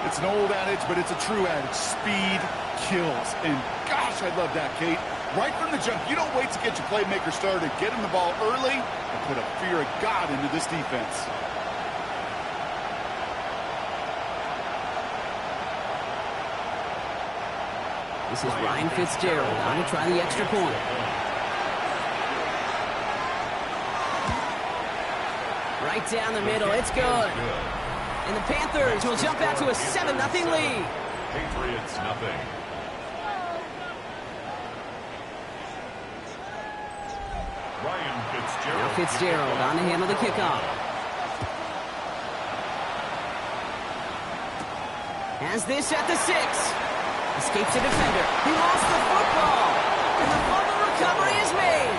It's an old adage, but it's a true adage. Speed kills. And gosh, I love that, Kate. Right from the jump, you don't wait to get your playmaker started. Get him the ball early and put a fear of God into this defense. This is Ryan Fitzgerald on to try the extra point. Right down the middle, it's good. And the Panthers will jump out to a 7-0 lead. Patriots nothing. Ryan Fitzgerald. Now Fitzgerald on to handle the kickoff. Has this at the 6. Escapes a defender. He lost the football. And the fumble recovery is made.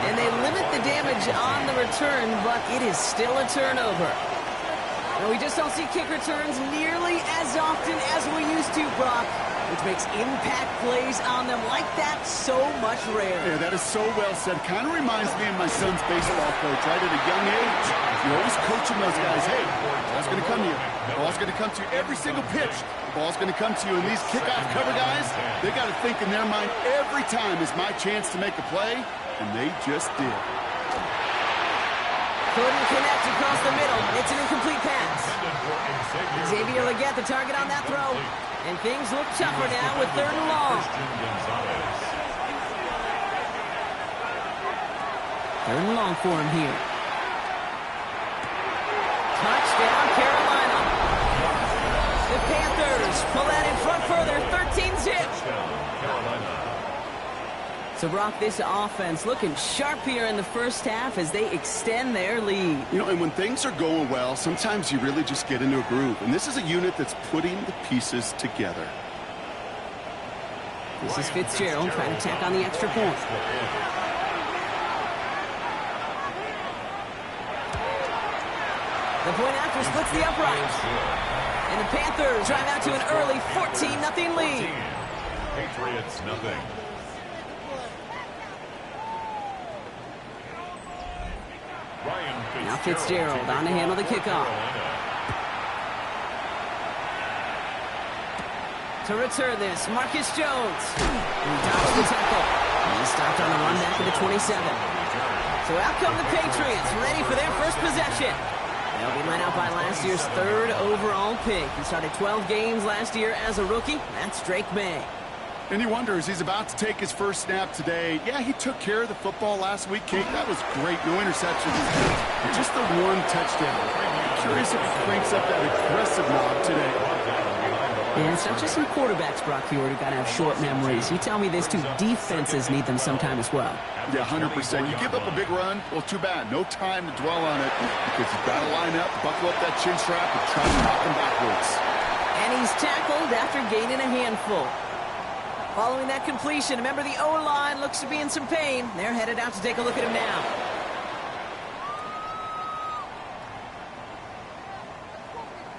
And they limit the damage on the return, but it is still a turnover. Now, we just don't see kick returns nearly as often as we used to, Brock, which makes impact plays on them like that so much rarer. Yeah, that is so well said. Kind of reminds me of my son's baseball coach, right? At a young age, you're always coaching those guys. Hey, the ball's going to come to you. The ball's going to come to you every single pitch. The ball's going to come to you. And these kickoff cover guys, they got to think in their mind every time is my chance to make a play, and they just did. Couldn't connect across the middle. It's an incomplete pass. Xavier Legette, the target on that throw. And things look tougher now with 3rd and long. 3rd and long for him here. Touchdown, Carolina. The Panthers pull that in front further, 13-zip. So, Brock, this offense looking sharp here in the first half as they extend their lead. You know, and when things are going well, sometimes you really just get into a groove. And this is a unit that's putting the pieces together. This is Fitzgerald trying to tack on the extra point. The point after splits the upright. And the Panthers drive out to an early 14-0 lead. Patriots nothing. Now Fitzgerald on to handle the kickoff. To return this, Marcus Jones. He dodged the tackle. And he stopped on the run back to the 27. So out come the Patriots, ready for their first possession. They'll be led out by last year's 3rd overall pick. He started 12 games last year as a rookie. That's Drake May. And he wonders, he's about to take his first snap today. Yeah, he took care of the football last week, Kate. That was great. No interceptions. Just the one touchdown. Curious if he cranks up that aggressive knob today. Yeah, it's not just some quarterbacks, Brock, here who got to have short memories. You tell me this too, defenses need them sometime as well. Yeah, 100%. You give up a big run, well, too bad. No time to dwell on it because you've got to line up, buckle up that chin strap, and try to knock him backwards. And he's tackled after gaining a handful. Following that completion, remember the O-line looks to be in some pain. They're headed out to take a look at him now.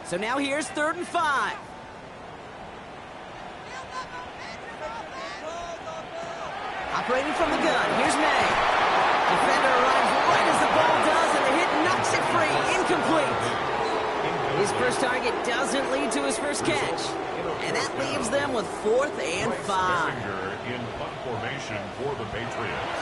So now here's 3rd and 5. Operating from the gun, here's May. Defender arrives right as the ball does, and the hit knocks it free. Incomplete. His first target doesn't lead to his first catch. And that leaves them with 4th and 5. In punt formation for the Patriots.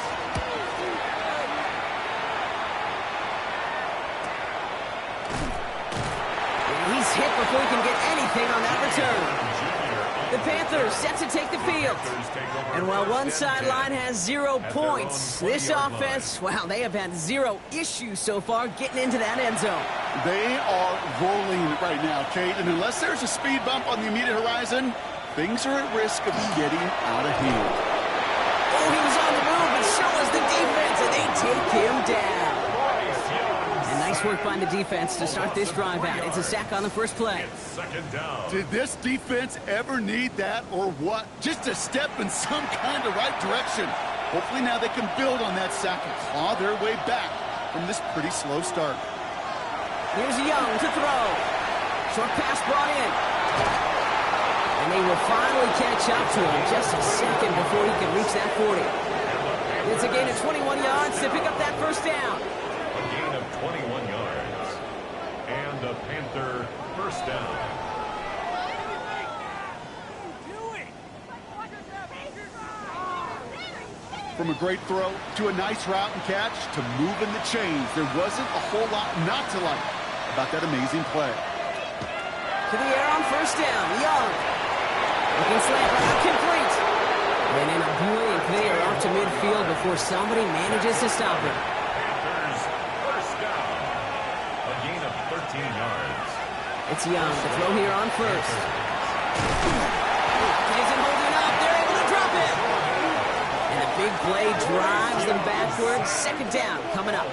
And he's hit before he can get anything on that return. The Panthers set to take the field. And while one sideline has 0 points, this offense, well, they have had 0 issues so far getting into that end zone. They are rolling right now, Kate, and unless there's a speed bump on the immediate horizon, things are at risk of getting out of hand. Oh, he was on the move, but so was the defense, and they take him down. And nice work by the defense to start this drive out. It's a sack on the first play. Second down. Did this defense ever need that or what? Just a step in some kind of right direction. Hopefully now they can build on that sack and claw their way back from this pretty slow start. Here's Young to throw. Short pass brought in. And they will finally catch up to him just a second before he can reach that 40. It's a gain of 21 yards to pick up that first down. A gain of 21 yards. And a Panther first down. From a great throw to a nice route and catch to moving the chains, there wasn't a whole lot not to like about that amazing play. To the air on first down. Young. Looking slant route complete. And in a blink, they are off to midfield before somebody manages to stop him. Panthers first down. A gain of 13 yards. It's Young. The throw here on first. Isn't holding up. They're able to drop it. And a big play drives them backwards. Second down coming up.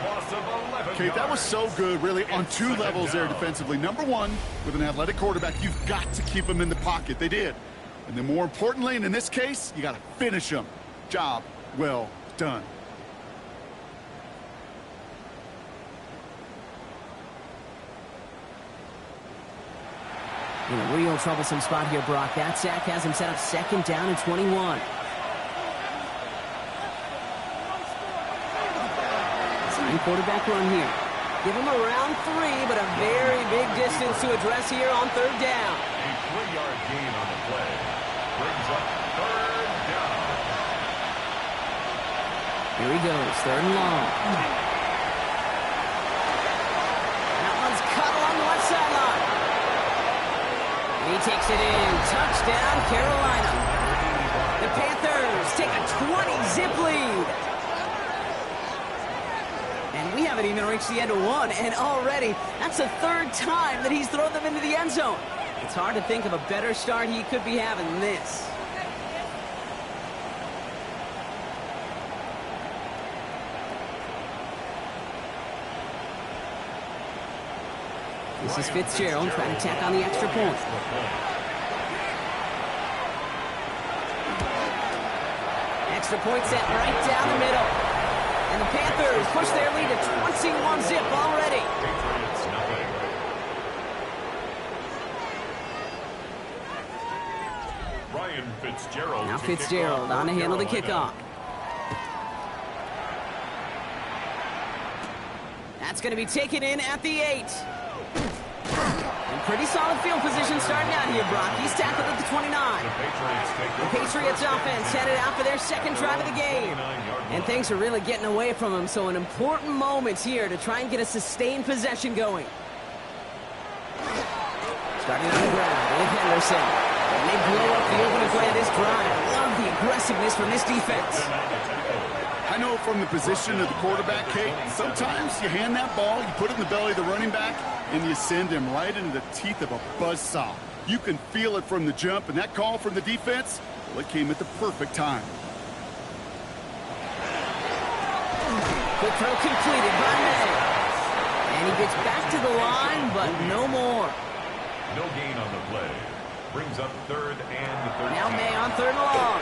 Okay, that was so good, really, on two levels there defensively. Number one, with an athletic quarterback, you've got to keep him in the pocket. They did. And then more importantly, and in this case, you got to finish him. Job well done. In a real troublesome spot here, Brock. That sack has him set up second down and 21. Quarterback run here. Give him around 3, but a very big distance to address here on third down. A 3-yard gain on the play. Brings up third down. Here he goes, third and long. That one's cut along the left sideline. He takes it in. Touchdown, Carolina. The Panthers take a 20-zip lead. And we haven't even reached the end of one, and already that's the third time that he's thrown them into the end zone. It's hard to think of a better start he could be having than this. This is Fitzgerald trying to tack on the extra point. Extra point set right down the middle. And the Panthers push their lead to 21-zip already. Patriots nothing. Ryan Fitzgerald. Now Fitzgerald on to handle the kickoff. That's going to be taken in at the 8. And pretty solid field position starting out here, Brock. He's tackled at the 29. The Patriots offense headed out for their second drive of the game. And things are really getting away from them, so an important moment here to try and get a sustained possession going. Starting on the ground with Henderson. And they blow up the opening play of this drive. Love the aggressiveness from this defense. I know from the position of the quarterback, Kate, sometimes you hand that ball, you put it in the belly of the running back, and you send him right into the teeth of a buzzsaw. You can feel it from the jump, and that call from the defense, well, it came at the perfect time. Quick throw completed by May. And he gets back to the line, but no more. No gain on the play. Brings up third and 13. Now May on third and long.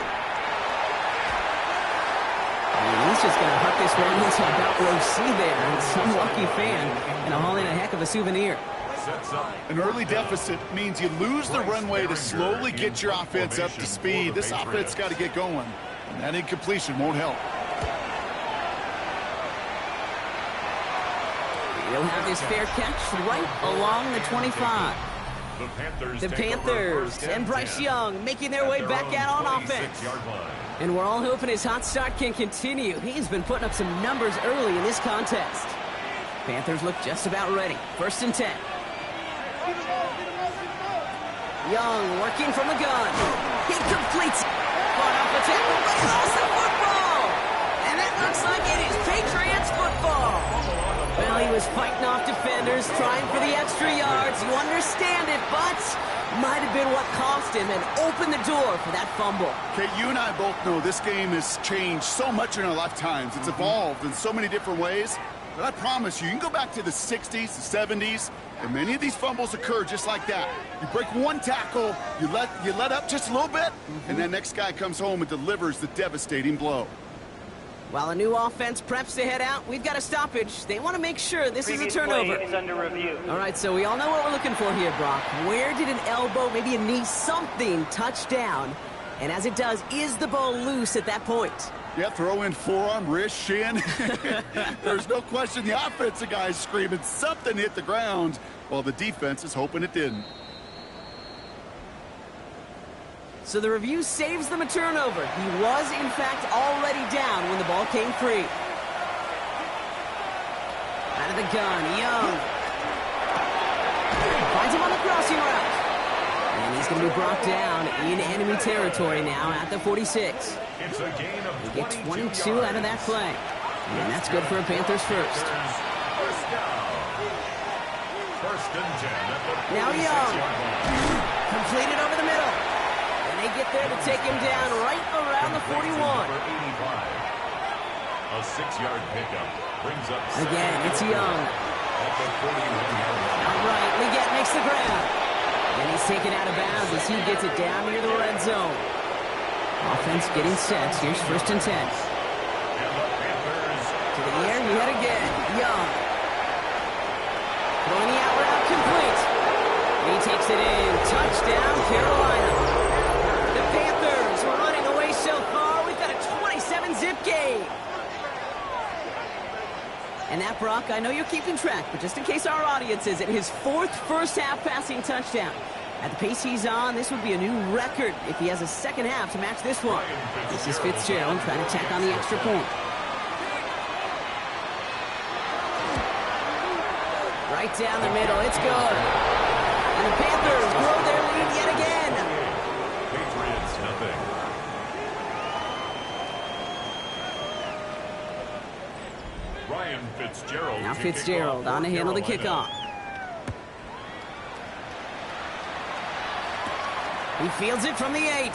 And he's just going to huck this one into about row C there. And some lucky fan and haul in a heck of a souvenir. An early deficit means you lose the runway to slowly get your offense up to speed. This offense got to get going. And that incompletion won't help. He'll have his fair catch right along the 25. The Panthers and Bryce Young making their way back out on offense. And we're all hoping his hot start can continue. He's been putting up some numbers early in this contest. Panthers look just about ready. First and 10. Young working from the gun. He completes. Caught off the tackle, but he lost the football. And that looks like it is Patriots football. Well, he was fighting off defenders, trying for the extra yards. You understand it, but might have been what cost him and opened the door for that fumble. Okay, you and I both know this game has changed so much in our lifetimes. It's evolved in so many different ways. But I promise you, you can go back to the 60s, the 70s, and many of these fumbles occur just like that. You break one tackle, you let up just a little bit, and that next guy comes home and delivers the devastating blow. While a new offense preps to head out, we've got a stoppage. They want to make sure this is a turnover. Play is under review. All right, so we all know what we're looking for here, Brock. Where did an elbow, maybe a knee, something touch down? And as it does, is the ball loose at that point? Yeah, throw in forearm, wrist, shin. There's no question the offensive guy is screaming something hit the ground while the defense is hoping it didn't. So the review saves them a turnover. He was, in fact, already down when the ball came free. Out of the gun, Young. Finds him on the crossing route. And he's going to be brought down in enemy territory now at the 46. It's a gain of They get 22 out of that play. And that's good for a Panthers first. First down. First and 10 at the Now 46-yard Young. line. Completed over the middle. And they get there to take him down right around the 41. Number 85. A 6-yard pickup brings up Again, it's Young. at the 41-yard line. Outright, Leggett makes the grab. And he's taken out of bounds as he gets it down near the red zone. Offense getting set. Here's first and 10. And the Panthers To the air, yet again. Young. Throwing the out route complete. And he takes it in. Touchdown, Carolina. The Panthers were running away so far. We've got a 27-zip game. And that, Brock, I know you're keeping track, but just in case our audience isn't, his fourth first-half passing touchdown. At the pace he's on, this would be a new record if he has a second half to match this one. This is Fitzgerald trying to tack on the extra point. Right down the middle, it's good. And the Panthers grow their lead yet again. Patriots nothing. Ryan Fitzgerald. Now to Fitzgerald kick off on to for handle the Carolina. kickoff. He fields it from the 8.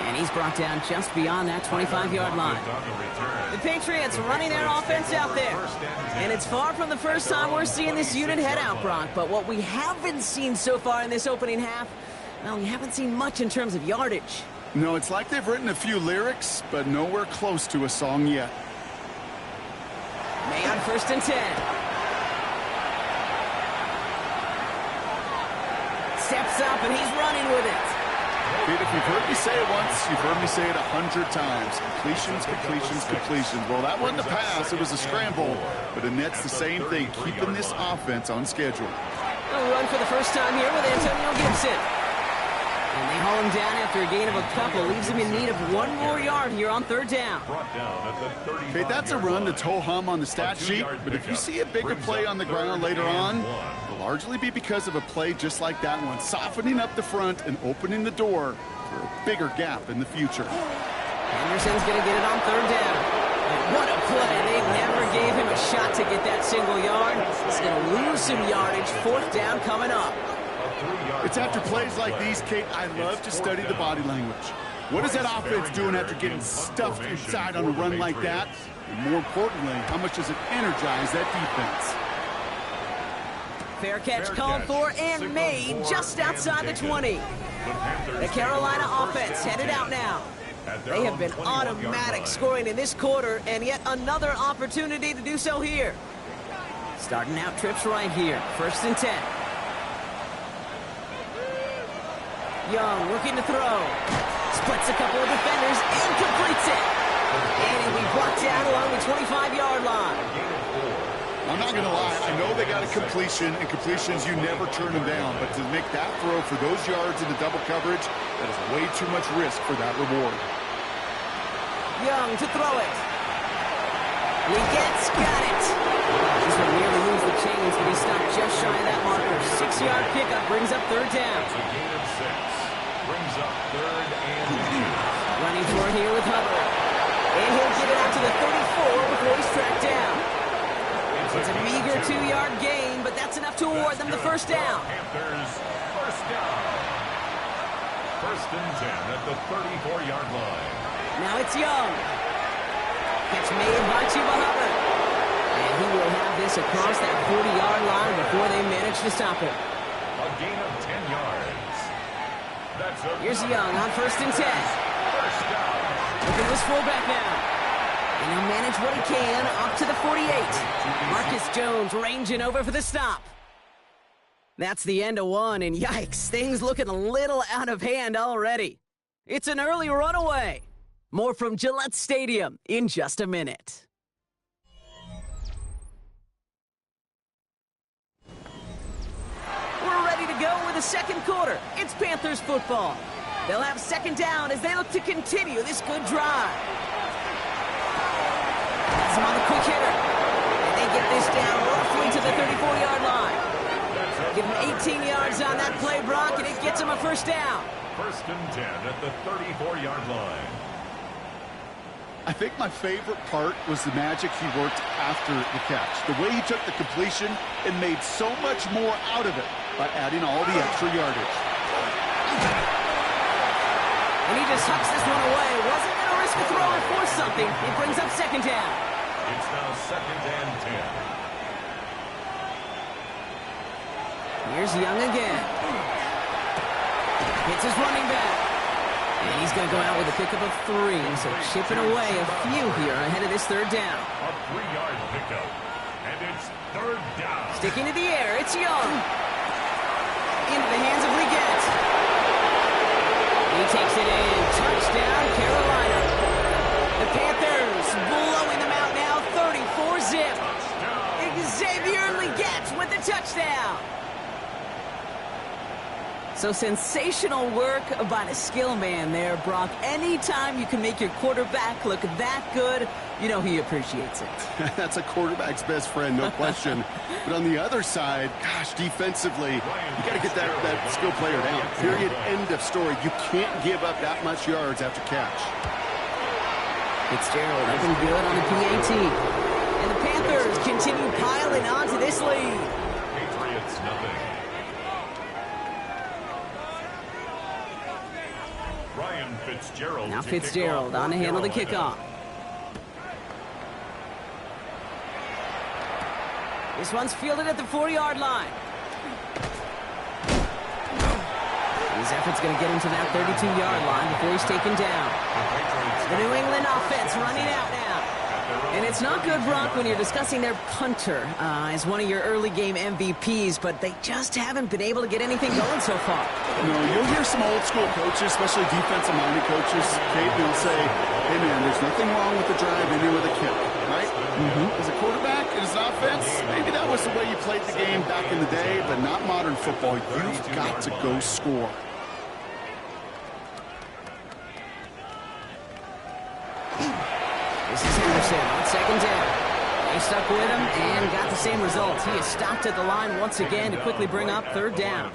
And he's brought down just beyond that 25-yard line. The Patriots running their offense out there. And it's far from the first time we're seeing this unit head out, Brock. But what we haven't seen so far in this opening half, well, we haven't seen much in terms of yardage. No, it's like they've written a few lyrics, but nowhere close to a song yet. May on first and 10. Steps up and he's running with it. Pete, if you've heard me say it once, you've heard me say it 100 times. Completions, completions, completions. Well, that wasn't a pass. It was a scramble. But the net's the same thing, keeping this offense on schedule. A run for the first time here with Antonio Gibson. And they haul him down after a gain of a couple. Leaves him in need of one more yard here on third down. Brought down at the 35-yard Okay, that's a run that's ho-hum on the stat A sheet. 2-yard But if you pickup see a bigger brings play up on the ground third later on, and 1. it'll largely be because of a play just like that one. Softening up the front and opening the door for a bigger gap in the future. Henderson's going to get it on third down. And what a play. They never gave him a shot to get that single yard. He's going to lose some yardage. Fourth down coming up. It's after plays like these, Kate, I love to study the body language. What is that offense doing after getting stuffed inside on a run like that? And more importantly, how much does it energize that defense? Fair catch called for and made just outside the 20. The Carolina offense headed out now. They have been automatic scoring in this quarter, and yet another opportunity to do so here. Starting out trips right here. First and 10. Young looking to throw. Splits a couple of defenders and completes it. And he'll be brought down along the 25-yard line. I'm not going to lie. I know they got a completion, and completions, you never turn them down. But to make that throw for those yards in the double coverage, that is way too much risk for that reward. Young to throw it. Leggett's got it. This one nearly moves the chains, but he stopped just shy of that marker. 6-yard pickup brings up third down. It's a gain of 6. Brings up third and 2. Running for it here with Hubbard. And he'll get it out to the 34 before he's tracked down. It's a meager 2-yard gain, but that's enough to award them the first down. Panthers first down. First and 10 at the 34-yard line. Now it's Young. Catch made by Chuba Hubbard. And he will have this across that 40-yard line before they manage to stop it. A gain of 10 yards. That's a Here's Young on first and 10. first down. Look at this fullback now. And he'll manage what he can up to the 48. Marcus Jones ranging over for the stop. That's the end of one, and yikes, things looking a little out of hand already. It's an early runaway. More from Gillette Stadium in just a minute. We're ready to go with a the second quarter. It's Panthers football. They'll have second down as they look to continue this good drive. That's him on the quick hitter. And they get this down roughly to the 34-yard line. Give him 18 yards on that play, Brock, and it gets him a first down. First and 10 at the 34-yard line. I think my favorite part was the magic he worked after the catch. The way he took the completion and made so much more out of it by adding all the extra yardage. And he just hucks this one away. Wasn't going to risk a throw or force something. It brings up second down. It's now second and 10. Here's Young again. Hits his running back. And he's going to go out with a pickup of 3. So chipping away a few here ahead of this third down. A 3-yard pickup. And it's third down. Sticking to the air, it's Young. Into the hands of Leggett. He takes it in. Touchdown, Carolina. The Panthers blowing them out now, 34-zip. Xavier Leggett with the touchdown. So sensational work by the skill man there, Brock. Anytime you can make your quarterback look that good, you know he appreciates it. That's a quarterback's best friend, no question. But on the other side, gosh, defensively, you got to get that skill player down. Period, end of story. You can't give up that much yards after catch. Fitzgerald looking good on the PAT. And the Panthers continue piling onto this lead. Patriots nothing. Ryan Fitzgerald. Now Fitzgerald on to handle the kickoff. This one's fielded at the 4-yard line. His effort's going to get him to that 32-yard line before he's taken down. The New England offense running out now. And it's not good, Brock, when you're discussing their punter as one of your early game MVPs, but they just haven't been able to get anything going so far. No, you'll hear some old school coaches, especially defensive-minded coaches, Kate, will say, hey, man, there's nothing wrong with the drive ending with a kick, right? As a quarterback, as an offense, maybe that was the way you played the game back in the day, but not modern football. You've got to go score. This is Henderson on second down. They stuck with him and got the same results. He is stopped at the line once again to quickly bring up third down.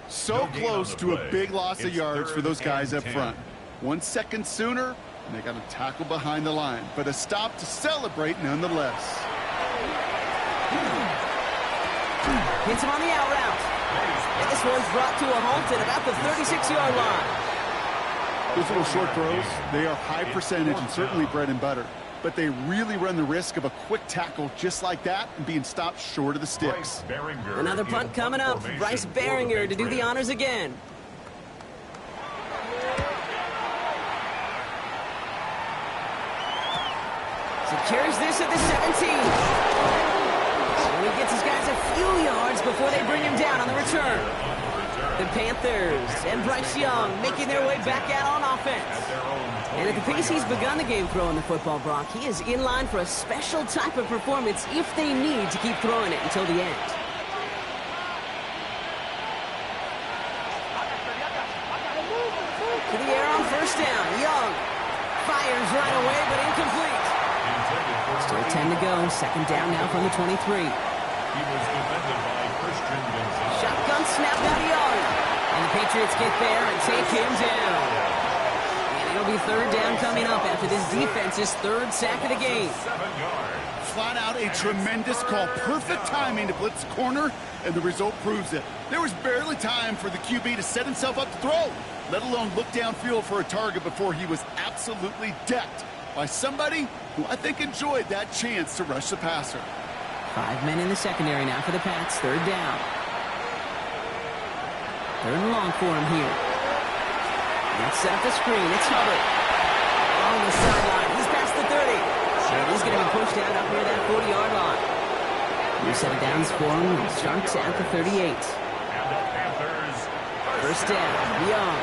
So close to a big loss of yards for those guys up front. 1 second sooner, and they got a tackle behind the line, but a stop to celebrate nonetheless. Hits him on the out route. And this one's brought to a halt at about the 36-yard line. Those little short throws, they are high percentage and certainly bread and butter. But they really run the risk of a quick tackle just like that and being stopped short of the sticks. Another punt coming up. Bryce Behringer to do the honors again. So carries this at the 17. And he gets his guys a few yards before they bring him down on the return. The Panthers and Bryce Young making their way back out on offense. And at the pace he's begun the game throwing the football, Brock, he is in line for a special type of performance if they need to keep throwing it until the end. To the air on first down. Young fires right away, but incomplete. Still 10 to go. Second down now from the 23. He was defended by Christian Gonzalez. Shotgun snap out Young. And the Patriots get there and take him down. And it'll be third down coming up after this defense's third sack of the game. 7 yards. Flat out a tremendous call. Perfect timing to blitz the corner, and the result proves it. There was barely time for the QB to set himself up to throw, let alone look downfield for a target before he was absolutely decked by somebody who I think enjoyed that chance to rush the passer. 5 men in the secondary now for the Pats. Third down. Third and long for him here. Let's set up the screen. It's Hubbard. On the sideline. He's past the 30. And he's going to be pushed out up near that 40-yard line. New set of downs for him. He starts at the 38. And the Panthers. First down. Young.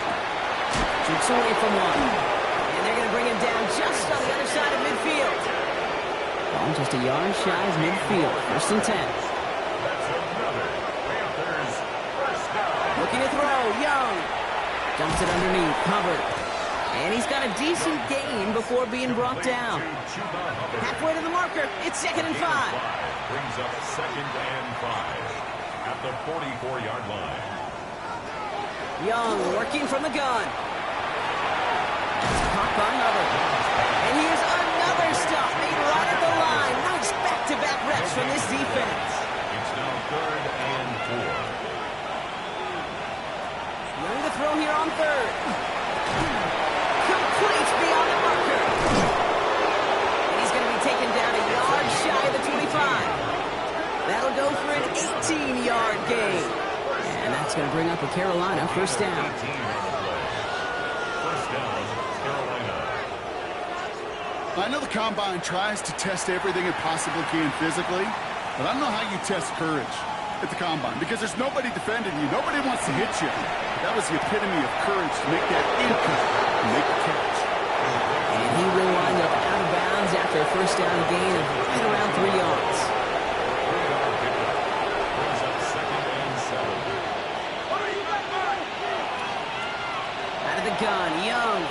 Shoots away from one. And they're going to bring him down just on the other side of midfield. Ball just a yard shy of midfield. First and 10. That's another Panthers first down. Dumps it underneath, covered. And he's got a decent gain before being brought down. Halfway to the marker, it's 2nd and 5. Brings up 2nd and 5 at the 44-yard line. Young working from the gun. That's caught by Hubbard. And here's another stop made right at the line. Nice back-to-back reps from this defense. It's now 3rd and 4. Young to throw here on 3rd. Complete beyond the marker. And he's going to be taken down a yard shy of the 25. That'll go for an 18-yard gain. And that's going to bring up a Carolina first down. 18 on the play. First down, Carolina. I know the Combine tries to test everything it possibly can physically, but I don't know how you test courage at the Combine because there's nobody defending you. Nobody wants to hit you. That was the epitome of courage to make that in-cut and make the catch. And he will wind up out of bounds after a first down gain of right around 3 yards. Brings up 2nd and 7. Out of the gun, Young.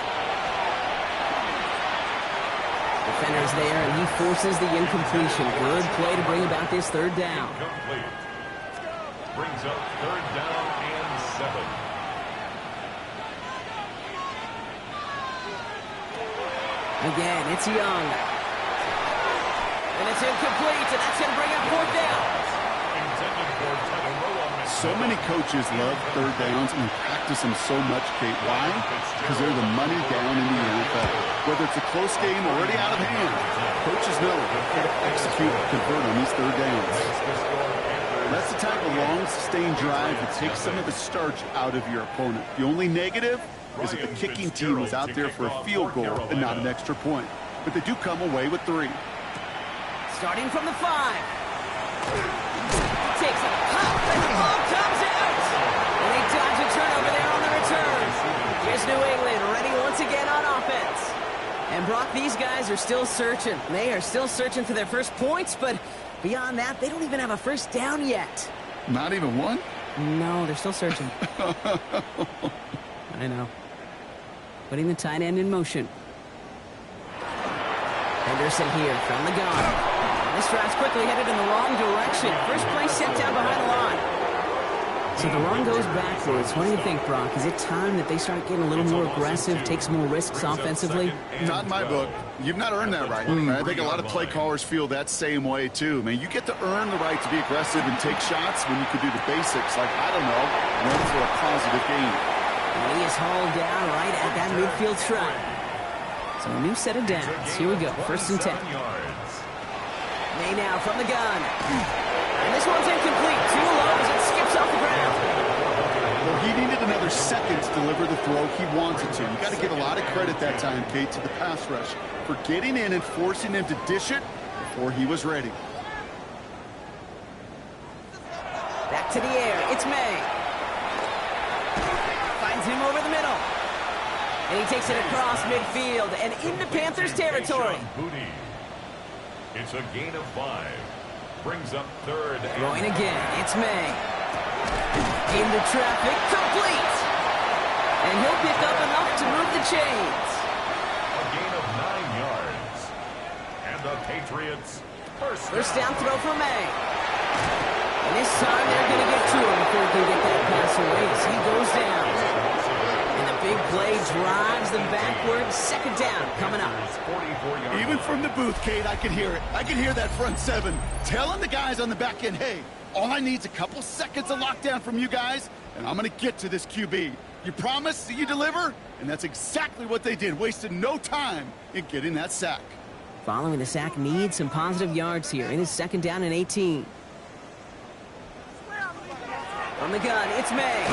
Defender's there, and he forces the incompletion. Good play to bring about this 3rd down. Complete. Brings up 3rd down and 7. Again, it's Young. And it's incomplete, and that's going to bring up 4th down. Intended for Tagovailoa. So many coaches love 3rd downs and practice them so much, Kate. Why? Because they're the money down in the NFL. Whether it's a close game already out of hand, coaches know how to execute and convert on these 3rd downs. That's the type of long, sustained drive that takes some of the starch out of your opponent. The only negative is that the kicking team was out there for a field goal and not an extra point. But they do come away with 3. Starting from the 5. Takes a hop, and the ball comes out. And they dodge a turnover there on the return. Here's New England ready once again on offense. And Brock, these guys are still searching. They are still searching for their first points, but beyond that, they don't even have a first down yet. Not even one? No, they're still searching. I know. Putting the tight end in motion. Henderson here from the gun. This drive's quickly headed in the wrong direction. First play set down behind the line. So the run goes backwards. What do you think, Brock? Is it time that they start getting a little more aggressive, take some more risks offensively? Not in my book. You've not earned that right. I think a lot of play callers feel that same way, too. Man, you get to earn the right to be aggressive and take shots when you could do the basics, like, I don't know, run for a positive gain. And he is hauled down right at that midfield stripe. So a new set of downs. Here we go. 1st and 10. May now from the gun. And this one's incomplete. Too low as it skips off the ground. Well, he needed another second to deliver the throw he wanted to. You got to give a lot of credit that time, Kate, to the pass rush for getting in and forcing him to dish it before he was ready. Back to the air. It's May. Finds him over the middle. And he takes it across midfield and into Panthers territory. It's a gain of 5. Brings up 3rd. Throwing again. It's May. Into traffic. Complete. And he'll pick up enough to move the chains. A gain of 9 yards. And the Patriots First down throw for May. And this time they're going to get to him before he can get that pass away as he goes down. And the big play drives them backwards. 2nd down coming up. Even from the booth, Kate, I could hear it. I could hear that front 7 telling the guys on the back end, hey, all I need is a couple seconds of lockdown from you guys, and I'm going to get to this QB. You promise that you deliver? And that's exactly what they did, wasted no time in getting that sack. Following the sack needs some positive yards here. It is 2nd down and 18. From the gun, it's May.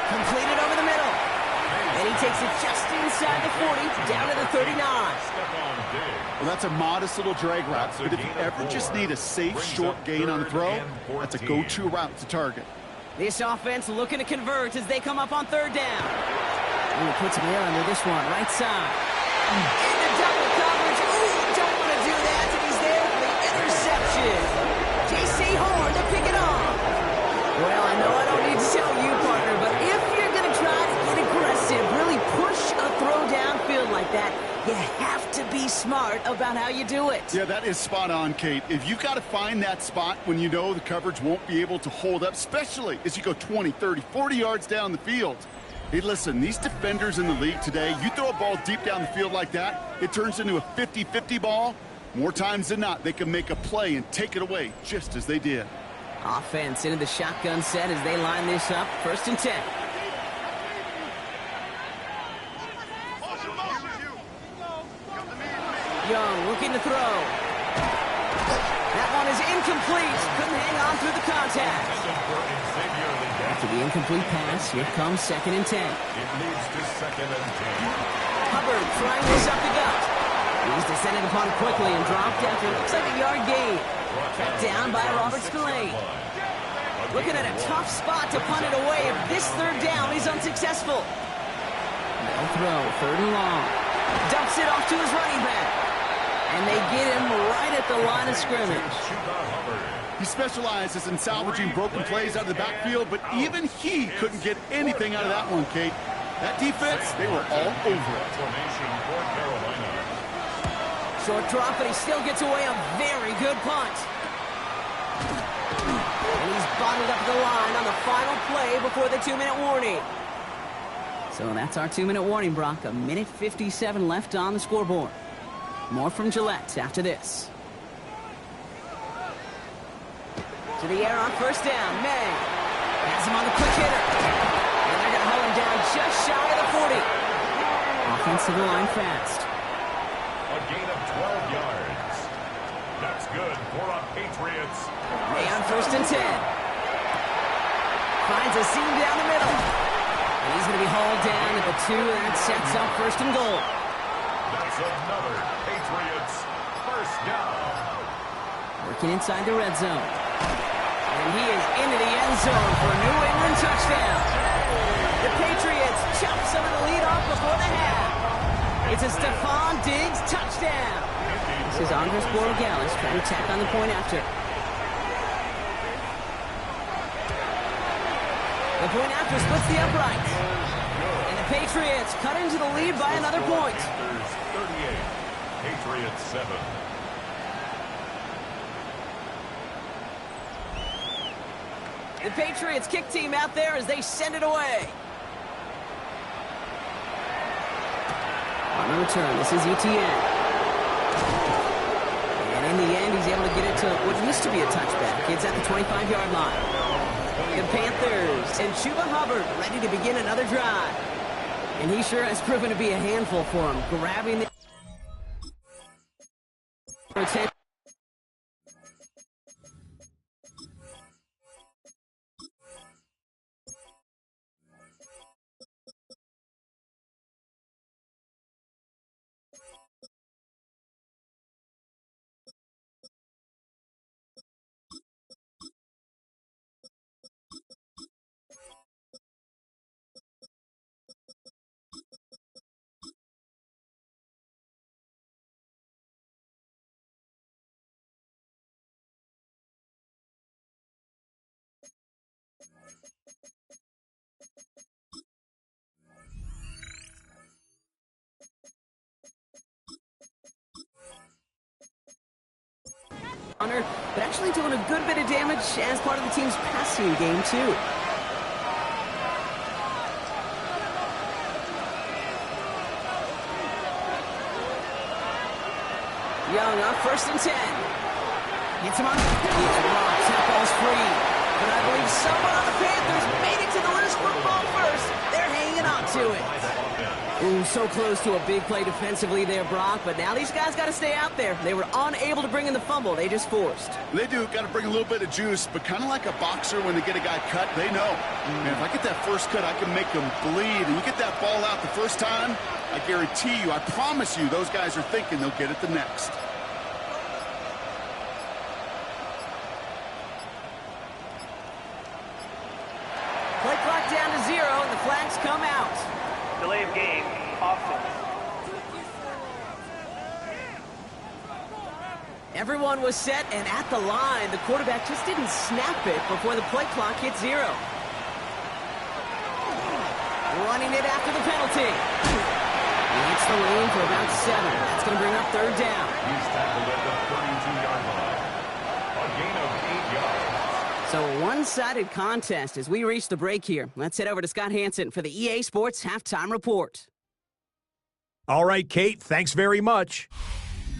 Completed over the middle. And he takes it just inside the 40, down to the 39. Well, that's a modest little drag route, but if you ever just need a safe, short gain on the throw, that's a go-to route to target. This offense looking to convert as they come up on 3rd down. Ooh, puts him there under this one, right side. Into double coverage. Ooh, don't want to do that, and he's there for the interception. J.C. Horn to pick it off. Well, I know I don't need to tell you, partner, but if you're going to try to get aggressive about how you do it. Yeah, that is spot on, Kate. If you've got to find that spot when you know the coverage won't be able to hold up, especially as you go 20, 30, 40 yards down the field. Hey, listen, these defenders in the league today, you throw a ball deep down the field like that, it turns into a 50-50 ball. More times than not, they can make a play and take it away just as they did. Offense into the shotgun set as they line this up. 1st and 10. Young looking to throw. That one is incomplete. Couldn't hang on through the contact. After the incomplete pass, here comes 2nd and 10. It leads to 2nd and 10. Hubbard trying this up the gut. He's descended upon it quickly and dropped after it looks like a yard gain. Tracked down by Robert Spillane. Looking at a tough spot to punt it away if this 3rd down is unsuccessful. No throw, 3rd and long. Dumps it off to his running back. And they get him right at the line of scrimmage. He specializes in salvaging broken plays out of the backfield, but even he couldn't get anything out of that one, Kate. That defense, they were all over it. Short drop, but he still gets away a very good punt. And he's bottled up the line on the final play before the 2-minute warning. So that's our 2-minute warning, Brock. 1:57 left on the scoreboard. More from Gillette after this. To the air on 1st down. May has him on the quick hitter. And they're going to hold him down just shy of the 40. Offensive line fast. A gain of 12 yards. That's good for our Patriots. May on 1st and 10. Finds a seam down the middle. And he's going to be hauled down at the 2, and that sets up 1st and goal. That's another Patriots 1st down. Working inside the red zone. And he is into the end zone for a New England touchdown. The Patriots chop some of the lead off before the half. It's a Stephon Diggs touchdown. This is Andres Borregales trying to tack on the point after. The point after splits the uprights. And the Patriots cut into the lead by another point. 38, Patriots 7. The Patriots kick team out there as they send it away. On the return, this is ETN. And in the end, he's able to get it to what used to be a touchback. It's at the 25-yard line. The Panthers and Chuba Hubbard ready to begin another drive. And he sure has proven to be a handful for him, grabbing the attention. But actually doing a good bit of damage as part of the team's passing game, too. Young on 1st and 10. Hits him on. He's rocked. That ball's free. But I believe someone on the Panthers made it to the loose football first. They're hanging on to it. Ooh, so close to a big play defensively there, Brock. But now these guys got to stay out there. They were unable to bring in the fumble. They just forced. They do. Got to bring a little bit of juice. But kind of like a boxer when they get a guy cut, they know. Man, if I get that first cut, I can make them bleed. And you get that ball out the first time, I guarantee you, I promise you, those guys are thinking they'll get it the next. Play clock down to 0, and the flags come out. Delay of game, offense. Everyone was set and at the line. The quarterback just didn't snap it before the play clock hit 0. Running it after the penalty. He hits the lane for about 7. That's going to bring up third down. He's tackled at the 32-yard line. A gain of 8 yards. So a one-sided contest as we reach the break here. Let's head over to Scott Hansen for the EA Sports Halftime Report. All right, Kate, thanks very much.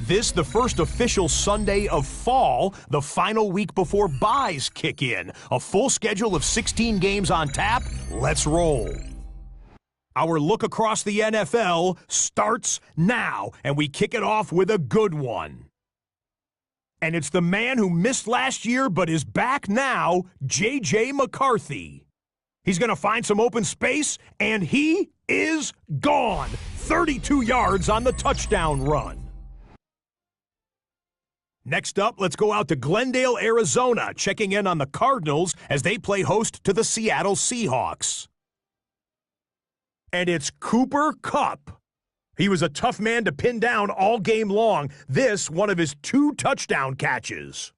This, the first official Sunday of fall, the final week before byes kick in. A full schedule of 16 games on tap. Let's roll. Our look across the NFL starts now, and we kick it off with a good one. And it's the man who missed last year but is back now, J.J. McCarthy. He's going to find some open space, and he is gone. 32 yards on the touchdown run. Next up, let's go out to Glendale, Arizona, checking in on the Cardinals as they play host to the Seattle Seahawks. And it's Cooper Kupp. He was a tough man to pin down all game long. This, one of his 2 touchdown catches.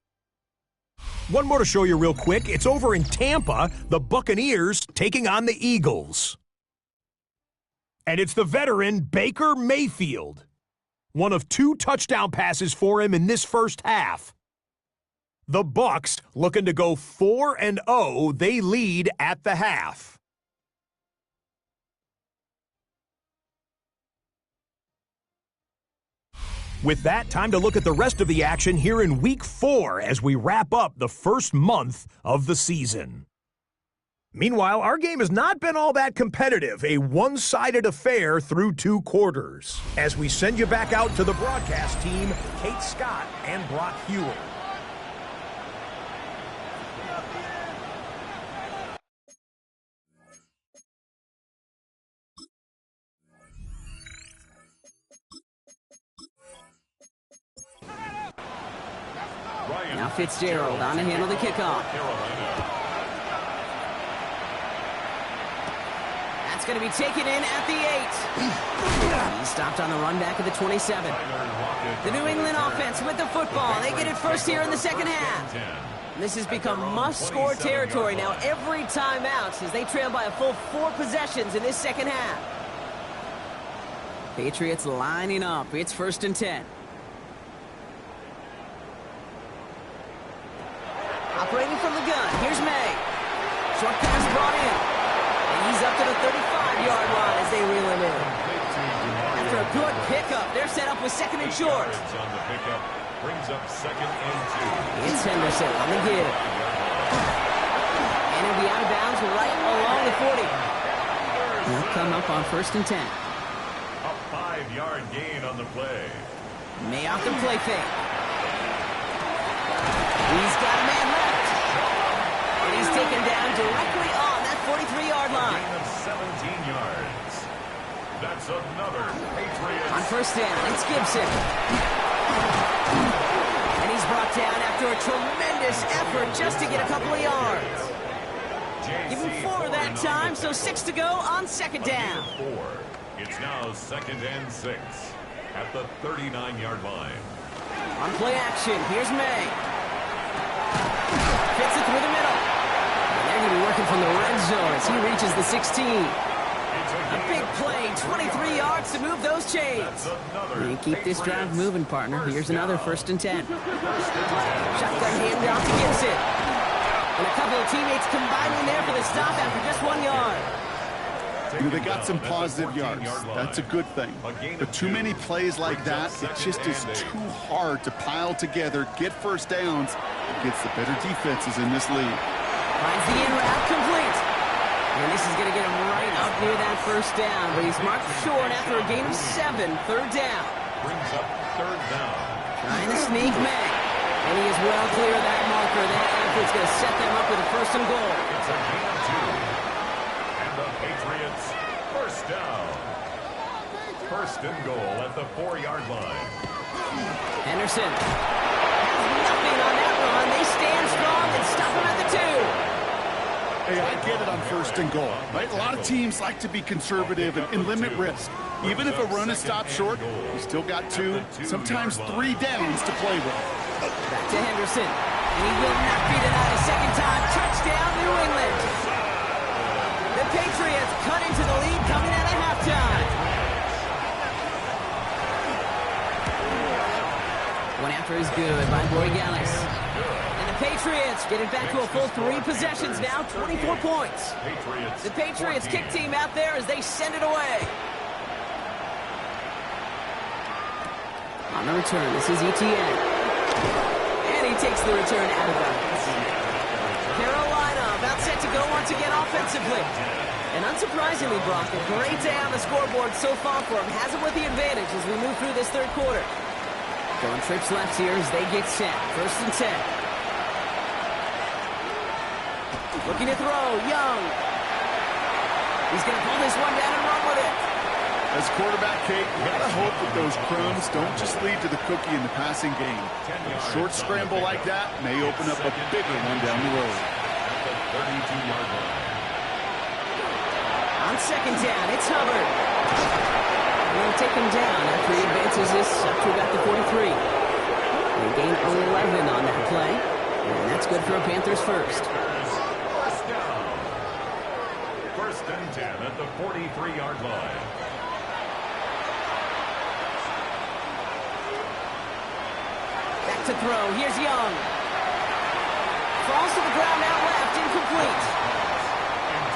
One more to show you real quick. It's over in Tampa, the Buccaneers taking on the Eagles. And it's the veteran Baker Mayfield. One of 2 touchdown passes for him in this first half. The Bucs looking to go 4-0. They lead at the half. With that, time to look at the rest of the action here in Week 4 as we wrap up the first month of the season. Meanwhile, our game has not been all that competitive, a one-sided affair through 2 quarters. As we send you back out to the broadcast team, Kate Scott and Brock Hewitt. Now Fitzgerald on to handle the kickoff. That's going to be taken in at the 8. He stopped on the run back at the 27. The New England offense with the football. They get it first here in the second half. This has become must-score territory now every time out as they trail by a full 4 possessions in this second half. Patriots lining up. It's 1st and 10. Operating from the gun, here's May. Short pass brought in. And he's up to the 35-yard line as they reel him in. After a good pickup, they're set up with 2nd and short. On the pickup, brings up 2nd and 2. It's Henderson on the give. And he'll be out of bounds right along the 40. He'll come up on 1st and 10. A 5-yard gain on the play. May off the play fake. He's got a man left. And he's taken down directly on that 43-yard line. Gain of 17 yards. That's another Patriots. On 1st down, it's Gibson. And he's brought down after a tremendous effort just to get a couple of yards. Give him 4 that time, so 6 to go on 2nd down. 4. It's now 2nd and 6 at the 39-yard line. On play action, here's May. Fits it through the middle. And they're going to be working from the red zone as he reaches the 16. A big play, 23 yards to move those chains. You keep this drive moving, partner. Here's another 1st and 10. Shotgun handoff to Gibson. And a couple of teammates combining there for the stop after just 1 yard. They got some positive yards. That's a good thing. But too many plays like that, it just is too hard to pile together, get first downs against the better defenses in this league. Finds the in route complete. And this is going to get him right up near that 1st down. But he's marked short after a gain of 7. 3rd down. Brings up 3rd down. Trying to sneak May. And he is well clear of that marker. That effort's going to set them up with a 1st and goal. It's a gain of 2. And the Patriots, 1st down. 1st and goal at the 4-yard line. Henderson has nothing on that run. They stand strong and stop him at the 2. Hey, I get it on 1st and goal, right? A lot of teams like to be conservative and limit risk. Even if a run is stopped short, you still got 2, sometimes 3 downs to play with. Back to Henderson. And he will not be denied a 2nd time. Touchdown, New England. The Patriots cut into the lead coming out of halftime. after is good by Borregales. And the Patriots get it back to a full 3 possessions now, 24 points. The Patriots kick team out there as they send it away. On the return, this is ETN. And he takes the return out of bounds. Carolina about set to go once again offensively. And unsurprisingly, Brock, a great day on the scoreboard so far for him. Has him with the advantage as we move through this third quarter. Going trips left here as they get set. 1st and 10. Looking to throw, Young. He's going to pull this one down and run with it. As quarterback, Kate, you gotta hope that those crumbs don't just lead to the cookie in the passing game. A short scramble like that may open up a bigger one down the road. On 2nd down, it's Hubbard. We'll take him down after he advances this up to about the 43. They gain 11 on that play, and that's good for a Panthers first. 1st and 10 at the 43-yard line. Back to throw. Here's Young. Falls to the ground out left. Incomplete.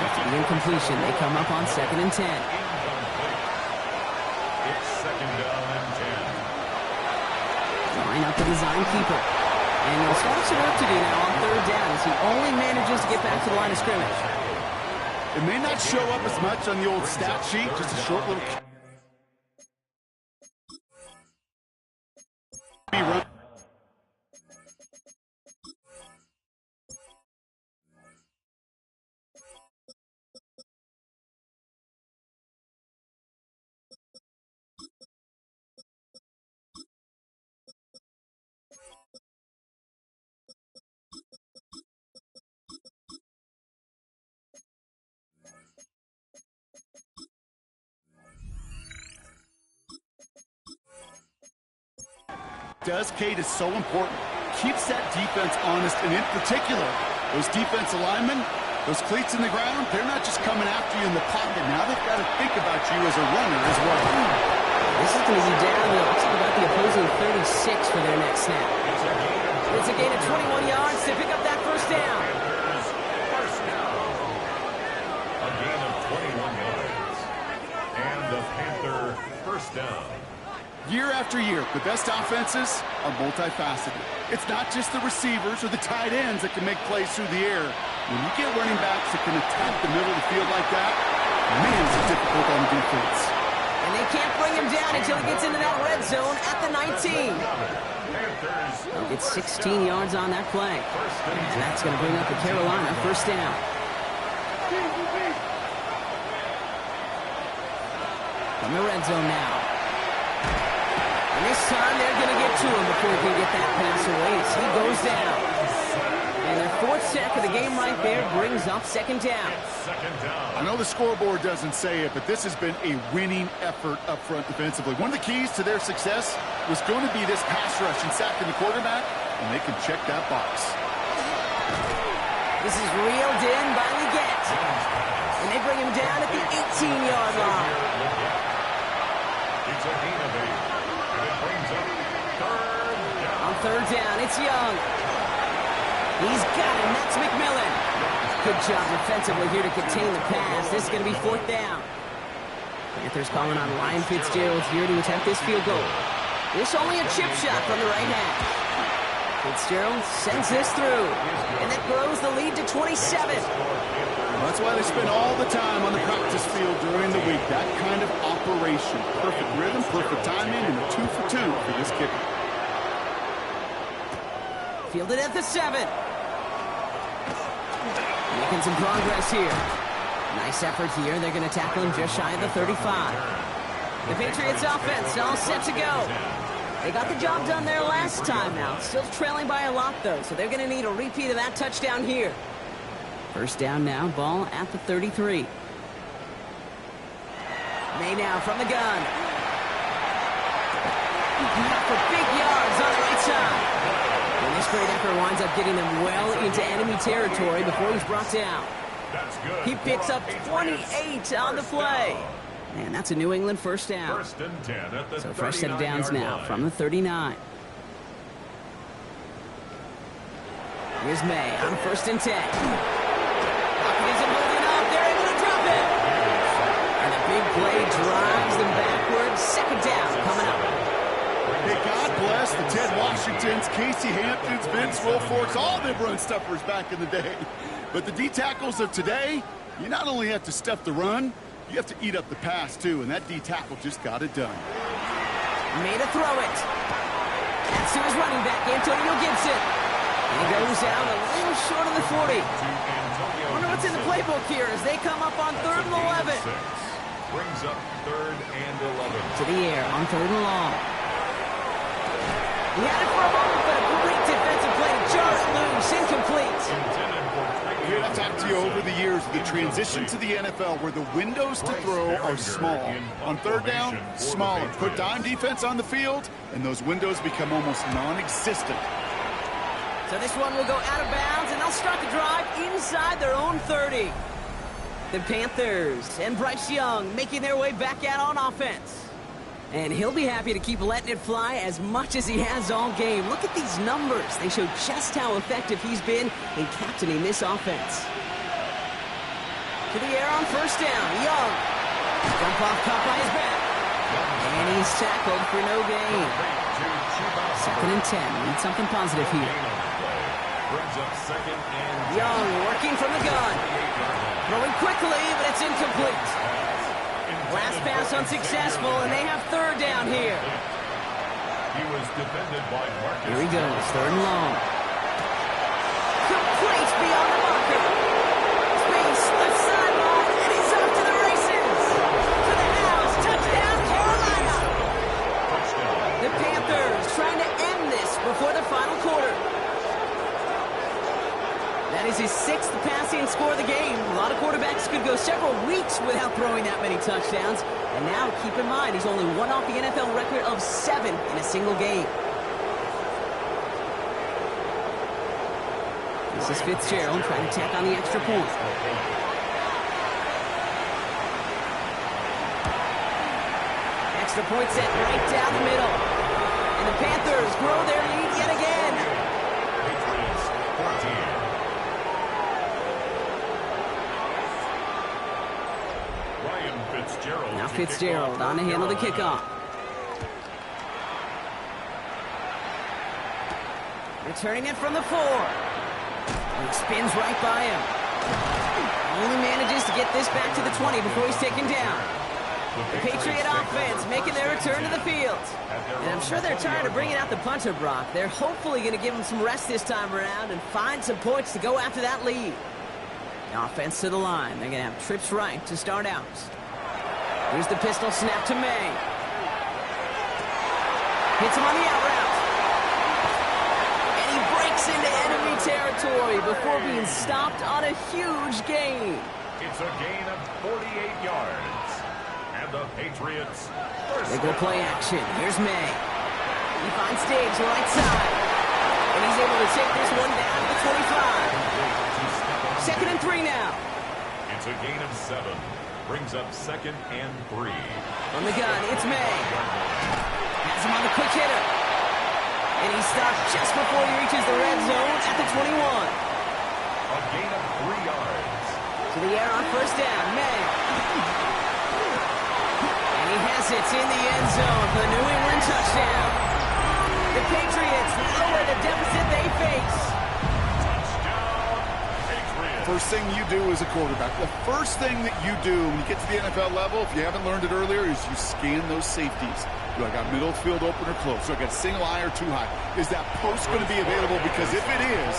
After the incompletion, they come up on 2nd and 10. It's 2nd down and 10. Line up the design keeper. And he'll start some work to do now on 3rd down as he only manages to get back to the line of scrimmage. It may not show up as much on the old stat sheet, just a short little run. Kate is so important. Keeps that defense honest, and in particular, those defensive linemen, those cleats in the ground, they're not just coming after you in the pocket. Now they've got to think about you as a runner as well. This is going to be down to about the opposing 36 for their next snap. It's a gain of 21 yards to pick up that 1st down. A gain of 21 yards. And the Panther 1st down. Year after year, the best offenses are multifaceted. It's not just the receivers or the tight ends that can make plays through the air. When you get running backs that can attack the middle of the field like that, man, it's difficult on defense. And they can't bring him down until he gets into that red zone at the 19. He'll get 16 yards on that play. And that's going to bring up the Carolina 1st down. From the red zone now. And this time they're going to get to him before he can get that pass away as he goes down. And their 4th sack of the game right there brings up 2nd down. I know the scoreboard doesn't say it, but this has been a winning effort up front defensively. One of the keys to their success was going to be this pass rush and sacking the quarterback, and they can check that box. This is reeled in by Leggett. And they bring him down at the 18-yard line. It's a gain of 8. On 3rd down, it's Young. He's got him. That's McMillan. Good job defensively here to contain the pass. This is going to be 4th down. Panthers calling on Ryan Fitzgerald here to attempt this field goal. This only a chip shot from the right hash. Fitzgerald sends this through. And that grows the lead to 27. That's why they spend all the time on the practice field during the week. That kind of operation. Perfect rhythm, perfect timing, and a 2 for 2 for this kicker. Fielded at the 7. Making some progress here. Nice effort here. They're going to tackle him just shy of the 35. The Patriots offense all set to go. They got the job done there last time out. Still trailing by a lot, though, so they're going to need a repeat of that touchdown here. 1st down now, ball at the 33. May now from the gun. For big yards on the right side. And this great effort winds up getting them well into enemy territory before he's brought down. He picks up 28 on the play. And that's a New England 1st down. 1st and 10 at the so fresh set of downs now from the 39. Here's May on 1st and 10. Pocket isn't holding up. They're able to drop it. And a big play drives them backwards. 2nd down coming up. Hey, God bless the Ted Washingtons, Casey Hamptons, Vince Wilforks, all them run stuffers back in the day. But the D-tackles of today, you not only have to stuff the run, you have to eat up the pass, too. And that D-tackle just got it done. Made a throw it. That's to his running back, Antonio Gibson. And he goes down a little short of the 40. I wonder what's in the playbook here as they come up on 3rd and 11. Brings up 3rd and 11. To the air on 3rd and long. He had it for a moment, but a great defensive play. Jar it loose, incomplete. Here, I've talked to you over the years, the transition to the NFL where the windows to throw are small. On 3rd down, smaller. Put dime defense on the field, and those windows become almost non-existent. So this one will go out of bounds, and they'll start the drive inside their own 30. The Panthers and Bryce Young making their way back out on offense. And he'll be happy to keep letting it fly as much as he has all game. Look at these numbers. They show just how effective he's been in captaining this offense. To the air on 1st down. Young. Jump off caught by his back. And he's tackled for no gain. 2nd and 10. Need something positive here. Young working from the gun. Throwing quickly, but it's incomplete. Last pass unsuccessful, and they have 3rd down here. He was defended by Marcus. Here he goes, 3rd and long. Complete beyond the marker. Space, left sideline, and he's off to the races. To the house, touchdown, Carolina. The Panthers trying to end this before the final quarter. That is his 6th passing score of the game. A lot of quarterbacks could go several weeks without throwing that many touchdowns. And now, keep in mind, he's only one off the NFL record of 7 in a single game. This is Fitzgerald trying to tack on the extra point. Extra point set right down the middle. And the Panthers grow their lead yet again. Patriots 14. Now Fitzgerald on to handle the kickoff. Returning it from the 4. And he spins right by him. Only manages to get this back to the 20 before he's taken down. The Patriot offense making their return to the field. And I'm sure they're tired of bringing out the punter, Brock. They're hopefully going to give him some rest this time around and find some points to go after that lead. The offense to the line. They're going to have trips right to start out. Here's the pistol snap to May. Hits him on the out route. And he breaks into enemy territory before being stopped on a huge gain. It's a gain of 48 yards. And the Patriots They go play action. Here's May. He finds Diggs right side. And he's able to take this one down to the 25. 2nd and 3 now. It's a gain of 7. Brings up 2nd and 3. From the gun, it's May. Has him on the quick hitter. And he's stopped just before he reaches the red zone at the 21. A gain of 3 yards. To the air on 1st down, May. And he has it in the end zone for the New England touchdown. The Patriots lower the deficit they face. First thing you do as a quarterback, the first thing that you do when you get to the NFL level, if you haven't learned it earlier, is you scan those safeties. Do I got middle field open or close? Do I got single high or too high? Is that post going to be available? Because if it is,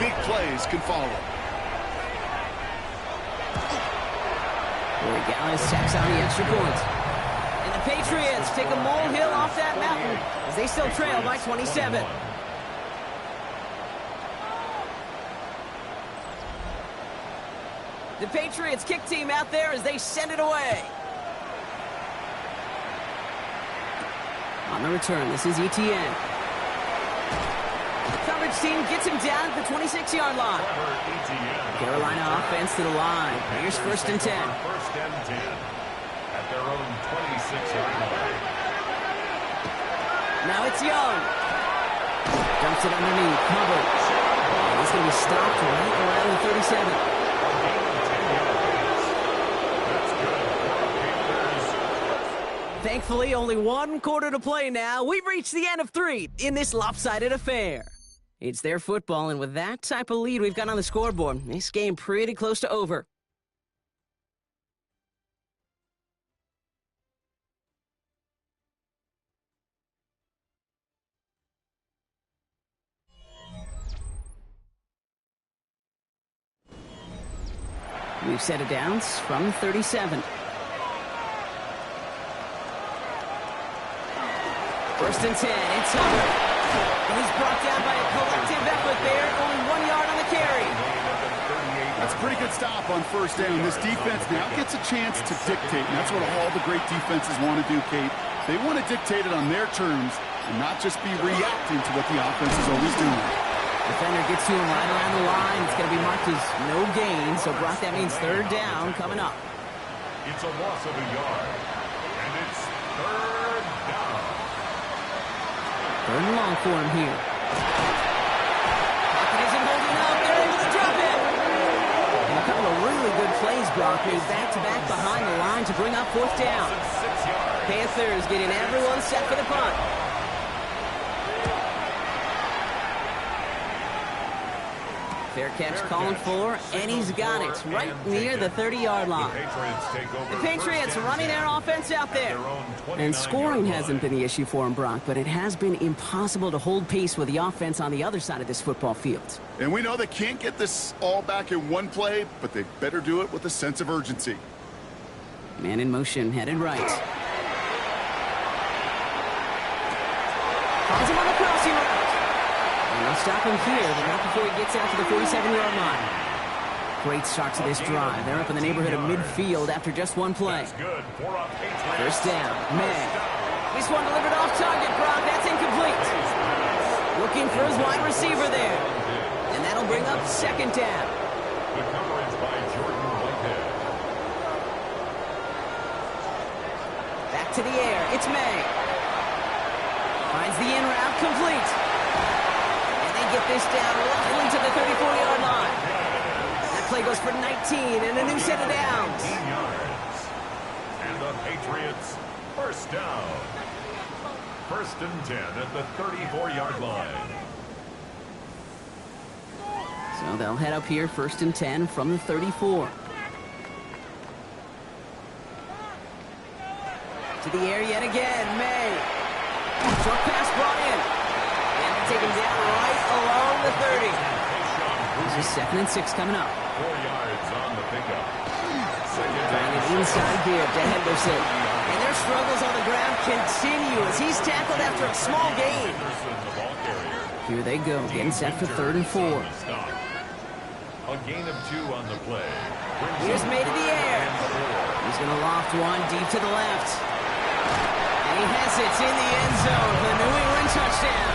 big plays can follow. Boy, Gallis tacks on the extra point. And the Patriots take a molehill off that mountain as they still trail by 27. The Patriots kick team out there as they send it away. On the return, this is ETN. The coverage team gets him down at the 26-yard line. Carolina offense to the line. Here's 1st and 10. 1st and 10 at their own 26-yard line. Now it's Young. Dumps it underneath. Hubbard. He it's going to be stopped right around the 37. Thankfully, only one quarter to play now. We've reached the end of 3 in this lopsided affair. It's their football, and with that type of lead we've got on the scoreboard, this game pretty close to over. We've set it down from 37. First and 10, it's Hubbard. And he's brought down by a collective effort there. Only 1 yard on the carry. That's a pretty good stop on first down. This defense now gets a chance to dictate, and that's what all the great defenses want to do, Kate. They want to dictate it on their terms and not just be reacting to what the offense is always doing. Defender gets to him right around the line. It's going to be marked as no gain, so Brock, that means third down coming up. It's a loss of a yard, and it's third down. Third and long for him here. Pocket isn't holding up. They're able to drop it. And a couple of really good plays, Brock, made back-to-back behind the line to bring up fourth down. Panthers getting everyone set for the punt. Fair catch called for, and he's got it right near the 30-yard line. The Patriots running their offense out there. And scoring hasn't been the issue for him, Brock, but it has been impossible to hold pace with the offense on the other side of this football field. And we know they can't get this all back in one play, but they better do it with a sense of urgency. Man in motion, headed right. Finds him on the crossing route. And they'll stop him here, but not before he gets out to the 47-yard line. Great start to this drive. They're up in the neighborhood of midfield after just one play. First down, May. This one delivered off target, Brock. That's incomplete. Looking for his wide receiver there. And that'll bring up second down. The coverage by Jordan Whitehead. Back to the air. It's May. Finds the in route complete. And they get this down roughly to the 34-yard line. That play goes for 19 and a new set of downs. 18 yards. And the Patriots first down. First and 10 at the 34-yard line. So they'll head up here first and 10 from the 34. To the air yet again, May. Short pass brought in. And they take him down right along the 30. This is 2nd and 6 coming up. 4 yards on the pickup. Trying it inside here to Henderson. And their struggles on the ground continue as he's tackled after a small gain. Here they go, getting set for 3rd and 4. A gain of 2 on the play. Here's May to the air. He's going to loft one deep to the left. And he has it in the end zone for the New England touchdown.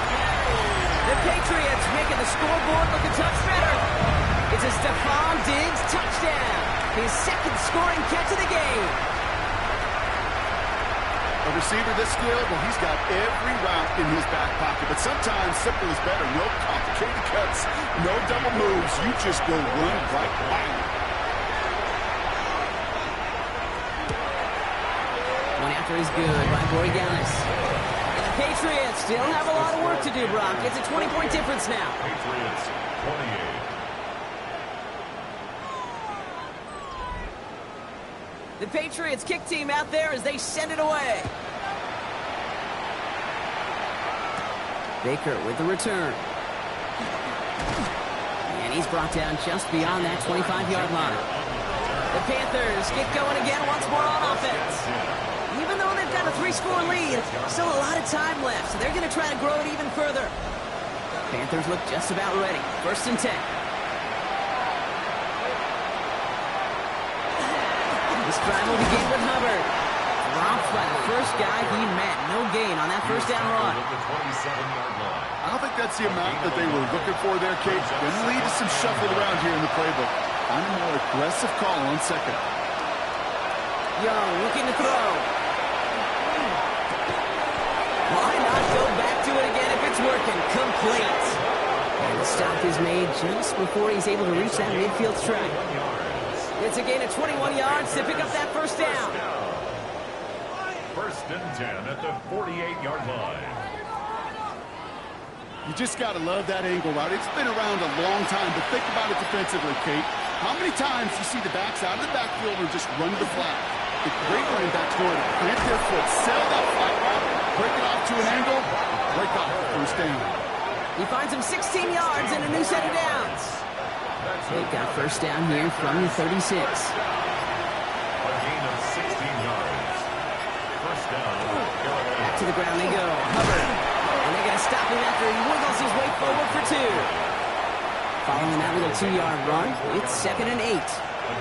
The Patriots making the scoreboard look a touch better. It's a Stephon Diggs touchdown. His second scoring catch of the game. A receiver this skilled, well, he's got every route in his back pocket. But sometimes simple is better. No complicated cuts, no double moves. You just go run right by him. One after is good by Borregales. And the Patriots still have a lot of work to do, Brock. It's a 20-point difference now. Patriots 28. The Patriots kick team out there as they send it away. Baker with the return. And he's brought down just beyond that 25-yard line. The Panthers get going again once more on offense. Even though they've got a 3-score lead, still a lot of time left, so they're going to try to grow it even further. Panthers look just about ready. 1st and 10. This drive will begin with Hubbard. Dropped by the first guy he met. No gain on that first down run. I don't think that's the amount that they were looking for there, Kate. Going to lead to some shuffling around here in the playbook. I'm a more aggressive call on second. Young looking to throw. Why not go back to it again if it's working? Complete. And the stop is made just before he's able to reach that midfield stripe. It's a gain of 21 yards to pick up that first down. First and 10 at the 48-yard line. You just got to love that angle route. It's been around a long time, but think about it defensively, Kate. How many times you see the backs out of the backfield or just run the flat? The great running backs know how to plant their foot, sell that flat route, break it off to an angle, break off the first down. He finds him 16 yards and a new set of downs. They've got first down here from the 36. A gain of 16 yards. First down. Back to the ground they go. Hubbard. And they got to stop him after he wiggles his way forward for 2. Following that little 2-yard run, it's 2nd and 8. A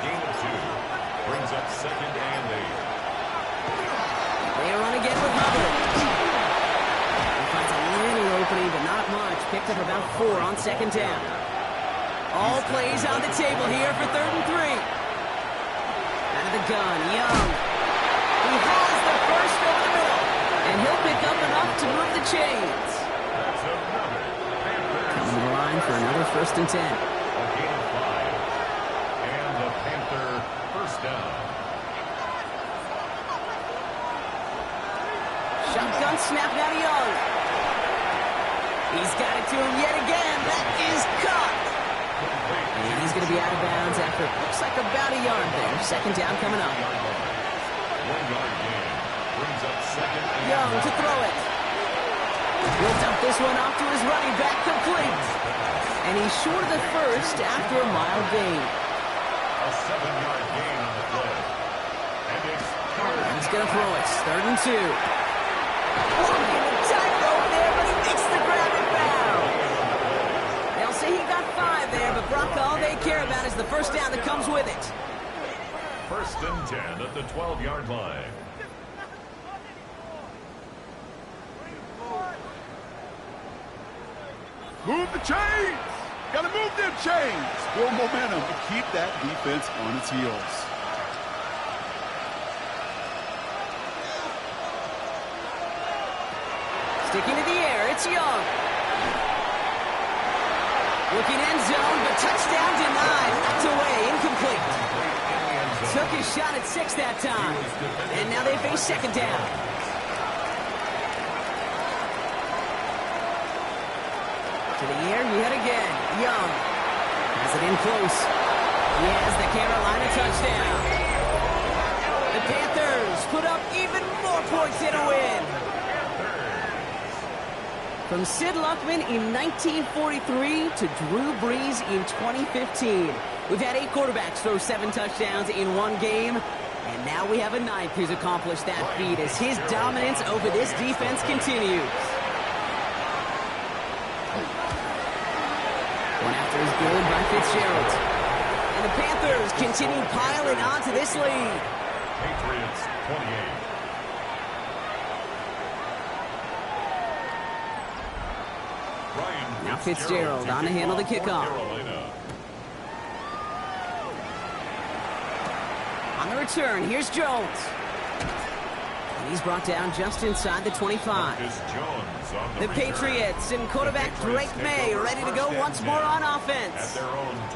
gain of 2. Brings up 2nd and 8. They run again with Hubbard. He finds a little opening, but not much. Picked up about 4 on 2nd down. All plays on the table here for 3rd and 3. Out of the gun, Young. He has the first over the middle. And he'll pick up enough to move the chains. Coming to the line for another 1st and 10. A gain of 5. And the Panther first down. Shotgun snap now to Young. He's got it to him yet again. That is caught. And he's going to be out of bounds after it looks like about a yard there. 2nd down coming up. 1-yard gain. Brings up 2nd and Young to throw it. He'll dump this one off to his running back, complete. And he's short of the first after a mild gain. a 7-yard gain on the play. And it's He's going to throw it. 3rd and 2. Walking the tightrope there, but he makes the grab and bounds. They'll say he got 5 there, but Brock, all they care about is the first down that comes with it. First and 10 at the 12-yard line. Move the chains! Gotta move them chains! Build momentum to keep that defense on its heels. Sticking to the air, it's Young. Looking end zone, but touchdown denied. Knocked away, incomplete. Took his shot at 6 that time. And now they face 2nd down. To the air, yet again. Young has it in close. He has the Carolina touchdown. The Panthers put up even more points in a win. From Sid Luckman in 1943 to Drew Brees in 2015. We've had 8 quarterbacks throw 7 touchdowns in one game. And now we have a 9th who's accomplished that feat as his dominance over this defense continues. One after is good by Fitzgerald. And the Panthers continue piling onto this lead. Patriots 28. Now Fitzgerald on to handle the kickoff. On the return, here's Jones. And he's brought down just inside the 25. The Patriots and quarterback Drake May ready to go once more on offense.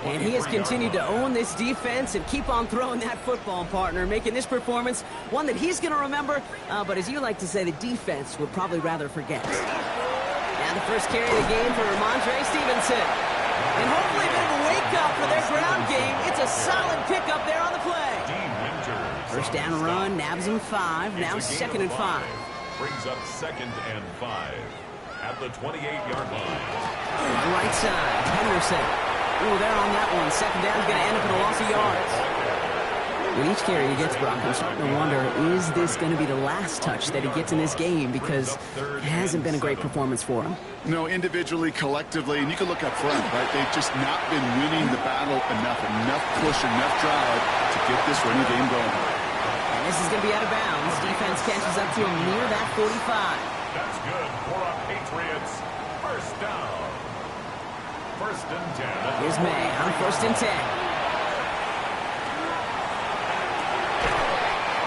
And he has continued to own this defense and keep on throwing that football, partner, making this performance one that he's going to remember, but as you like to say, the defense would probably rather forget. Now the first carry of the game for Ramondre Stevenson. And hopefully a bit of a wake-up for their ground game. It's a solid pickup there on the play. First down run, nabs him 5. Now 2nd and 5. Brings up 2nd and 5 at the 28-yard line. On the right side, Henderson. Ooh, they're on that one. 2nd down is going to end up in a loss of yards. With each carry he gets, Brock, I'm starting to wonder, is this going to be the last touch that he gets in this game? Because it hasn't been a great performance for him. No, individually, collectively, and you can look up front, right? They've just not been winning the battle enough push, enough drive to get this running game going. And this is going to be out of bounds. Defense catches up to him near that 45. That's good for a Patriots first down. First and 10. Here's May on 1st and 10.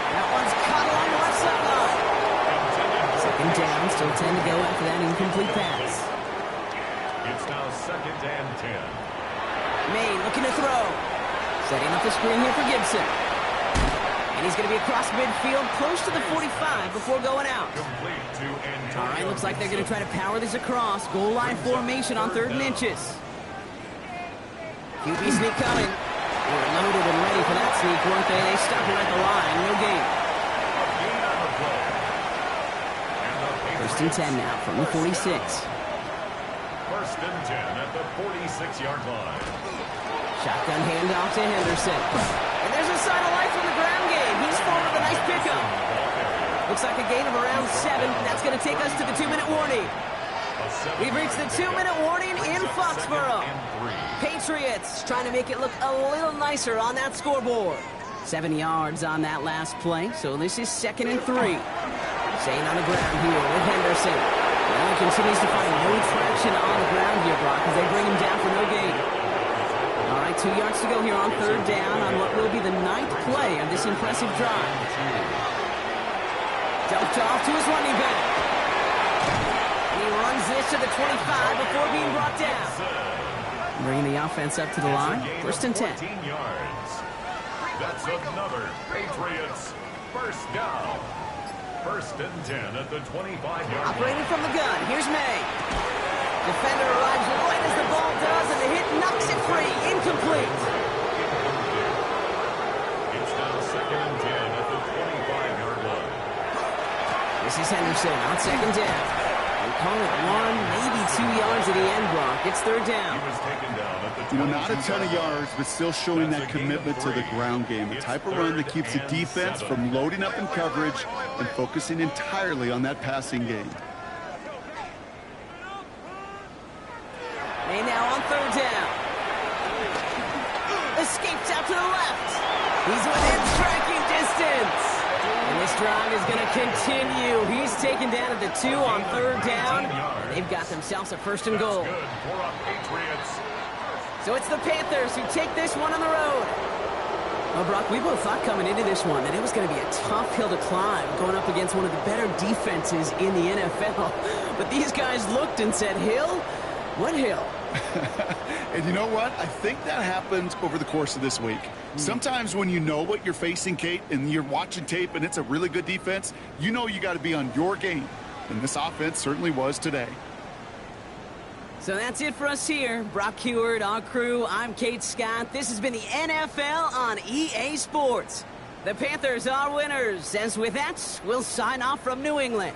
That one's caught along the left sideline. 2nd down, still 10 to go after that incomplete pass. It's now 2nd and 10. Maine looking to throw. Setting up the screen here for Gibson. And he's going to be across midfield, close to the 45 before going out. Complete to Antonio. All right, looks like they're going to try to power this across. Goal line formation on 3rd and inches. QB sneak coming. They were loaded and ready for that sneak, weren't they? They stopped it at the line. No gain. Gain on the play. And the 1st and 10 now from the 46. 1st and 10 at the 46-yard line. Shotgun handoff to Henderson. And there's a sign of life from the ground game. He's forward with a nice pickup. Looks like a gain of around 7. That's going to take us to the 2-minute warning. We've reached the 2-minute warning in Foxborough. Patriots trying to make it look a little nicer on that scoreboard. 7 yards on that last play, so this is 2nd and 3. Staying on the ground here with Henderson. Well, he continues to find no traction on the ground here, Brock, as they bring him down for no gain. All right, 2 yards to go here on 3rd down on what will be the 9th play of this impressive drive. Dumped off to his running back. And he runs this to the 25 before being brought down. Bringing the offense up to the line. 1st and 10. 14 yards. That's another Patriots 1st down. 1st and 10 at the 25-yard line. Operating from the gun. Here's May. Defender arrives right as the ball does, and the hit knocks it free. Incomplete. It's now 2nd and 10 at the 25-yard line. This is Henderson on 2nd down. We call it 1, maybe 2 yards at the end, Brock. It's 3rd down. He was taken down at the 22 You know, not a ton of yard line. yards, but still showing That's that a gain of commitment to the 3. ground game. The It's type of run that 3rd keeps the and defense 7. from loading up in coverage and focusing entirely on that passing game. And now on 3rd down. Escapes out to the left. He's within striking distance. And this drive is going to continue. He's taken down at the 2 on 3rd down. And they've got themselves a 1st and goal. Good for our Patriots. So it's the Panthers who take this one on the road. Well, Brock, we both thought coming into this one that it was going to be a tough hill to climb going up against one of the better defenses in the NFL. But these guys looked and said, Hill? What hill? And you know what? I think that happened over the course of this week. Sometimes when you know what you're facing, Kate, and you're watching tape and it's a really good defense, you know you got to be on your game. And this offense certainly was today. So that's it for us here. Brock Heward, our crew, I'm Kate Scott. This has been the NFL on EA Sports. The Panthers are winners. As with that, we'll sign off from New England.